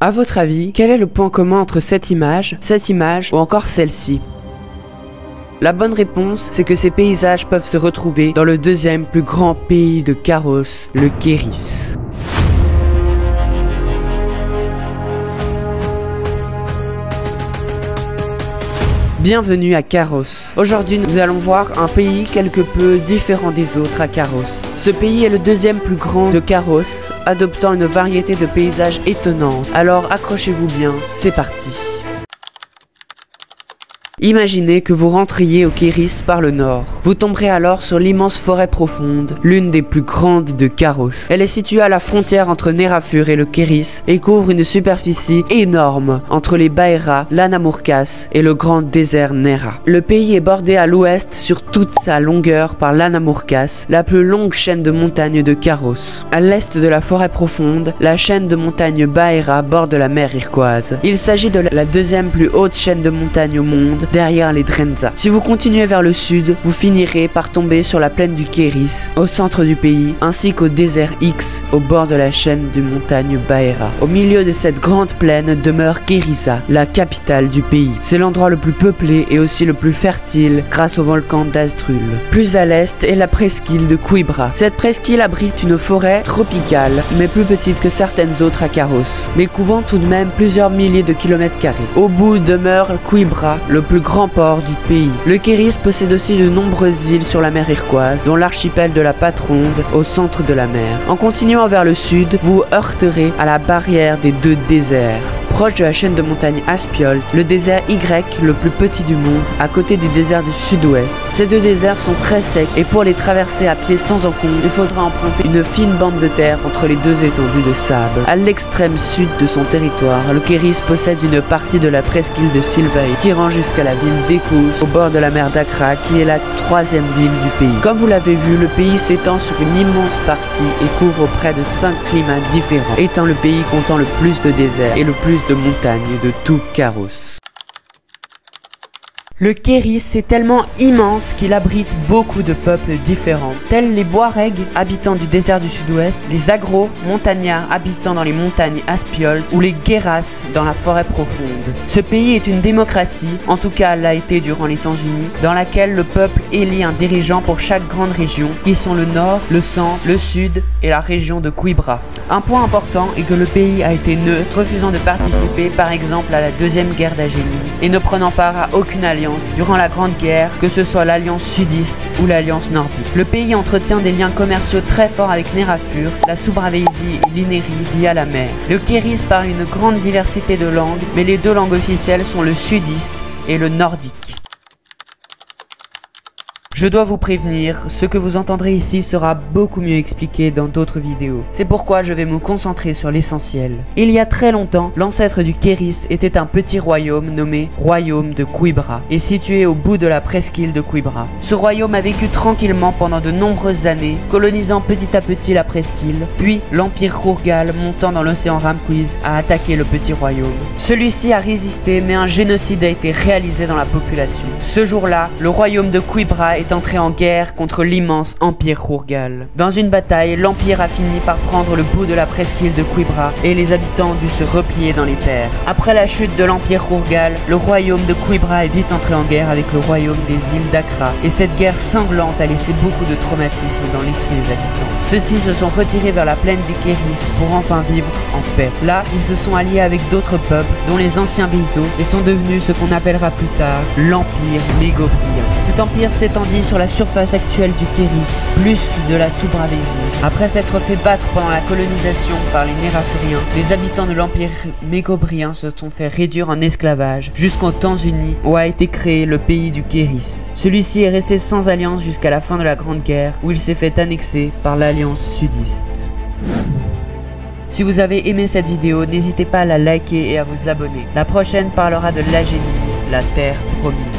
À votre avis, quel est le point commun entre cette image ou encore celle-ci? La bonne réponse, c'est que ces paysages peuvent se retrouver dans le deuxième plus grand pays de Kairos, le Kéris. Bienvenue à Kairos. Aujourd'hui, nous allons voir un pays quelque peu différent des autres à Kairos. Ce pays est le deuxième plus grand de Kairos, adoptant une variété de paysages étonnants. Alors accrochez-vous bien, c'est parti. Imaginez que vous rentriez au Kéris par le nord. Vous tomberez alors sur l'immense forêt profonde, l'une des plus grandes de Kairos. Elle est située à la frontière entre Nerafur et le Kéris et couvre une superficie énorme entre les Baera, l'Anamurkas et le grand désert Nera. Le pays est bordé à l'ouest sur toute sa longueur par l'Anamurkas, la plus longue chaîne de montagnes de Kairos. À l'est de la forêt profonde, la chaîne de montagnes Baera borde la mer Iroquoise. Il s'agit de la deuxième plus haute chaîne de montagnes au monde, derrière les Drenza. Si vous continuez vers le sud, vous finirez par tomber sur la plaine du Kéris, au centre du pays, ainsi qu'au désert X, au bord de la chaîne de montagnes Baera. Au milieu de cette grande plaine demeure Kérissa, la capitale du pays. C'est l'endroit le plus peuplé et aussi le plus fertile grâce au volcan d'Asdrul. Plus à l'est est la presqu'île de Quibra. Cette presqu'île abrite une forêt tropicale, mais plus petite que certaines autres à Kairos, mais couvrant tout de même plusieurs milliers de kilomètres carrés. Au bout demeure Quibra, le plus grand port du pays. Le Kéris possède aussi de nombreuses îles sur la mer Iroquoise, dont l'archipel de la Patronde au centre de la mer. En continuant vers le sud, vous heurterez à la barrière des deux déserts. Proche de la chaîne de montagnes Aspiolt, le désert Y, le plus petit du monde, à côté du désert du sud-ouest. Ces deux déserts sont très secs et pour les traverser à pied sans encombre, il faudra emprunter une fine bande de terre entre les deux étendues de sable. À l'extrême sud de son territoire, le Kéris possède une partie de la presqu'île de Silvae, tirant jusqu'à la ville d'Ekous, au bord de la mer d'Akra, qui est la troisième ville du pays. Comme vous l'avez vu, le pays s'étend sur une immense partie et couvre près de 5 climats différents, étant le pays comptant le plus de déserts et le plus de montagnes de tout Kairos. Le Kéris est tellement immense qu'il abrite beaucoup de peuples différents, tels les Boireg, habitants du désert du sud-ouest, les Agro, montagnards habitant dans les montagnes Aspiolt, ou les Guéras dans la forêt profonde. Ce pays est une démocratie, en tout cas l'a été durant les temps unis, dans laquelle le peuple élit un dirigeant pour chaque grande région, qui sont le nord, le centre, le sud et la région de Quibra. Un point important est que le pays a été neutre, refusant de participer par exemple à la deuxième guerre d'Agénie, et ne prenant part à aucune alliance durant la Grande Guerre, que ce soit l'Alliance sudiste ou l'Alliance nordique. Le pays entretient des liens commerciaux très forts avec Nerafur, la Soubravésie et l'Inérie via la mer. Le Kéris parle une grande diversité de langues, mais les deux langues officielles sont le sudiste et le nordique. Je dois vous prévenir, ce que vous entendrez ici sera beaucoup mieux expliqué dans d'autres vidéos. C'est pourquoi je vais me concentrer sur l'essentiel. Il y a très longtemps, l'ancêtre du Kéris était un petit royaume nommé Royaume de Quibra, et situé au bout de la presqu'île de Quibra. Ce royaume a vécu tranquillement pendant de nombreuses années, colonisant petit à petit la presqu'île, puis l'Empire Rurgal, montant dans l'océan Ramquiz, a attaqué le petit royaume. Celui-ci a résisté, mais un génocide a été réalisé dans la population. Ce jour-là, le royaume de Quibra est entré en guerre contre l'immense Empire Rurgal. Dans une bataille, l'Empire a fini par prendre le bout de la presqu'île de Quibra et les habitants ont dû se replier dans les terres. Après la chute de l'Empire Rurgal, le royaume de Quibra est vite entré en guerre avec le royaume des îles d'Akra et cette guerre sanglante a laissé beaucoup de traumatisme dans l'esprit des habitants. Ceux-ci se sont retirés vers la plaine du Kéris pour enfin vivre en paix. Là, ils se sont alliés avec d'autres peuples, dont les anciens Viso, et sont devenus ce qu'on appellera plus tard l'Empire Mégobrien. Cet empire s'étendit sur la surface actuelle du Kéris, plus de la Soubravésie. Après s'être fait battre pendant la colonisation par les Nerafuriens, les habitants de l'Empire Mégobrien se sont fait réduire en esclavage jusqu'aux temps unis où a été créé le pays du Kéris. Celui-ci est resté sans alliance jusqu'à la fin de la Grande Guerre où il s'est fait annexer par l'Alliance sudiste. Si vous avez aimé cette vidéo, n'hésitez pas à la liker et à vous abonner. La prochaine parlera de l'Agénie, la terre promise.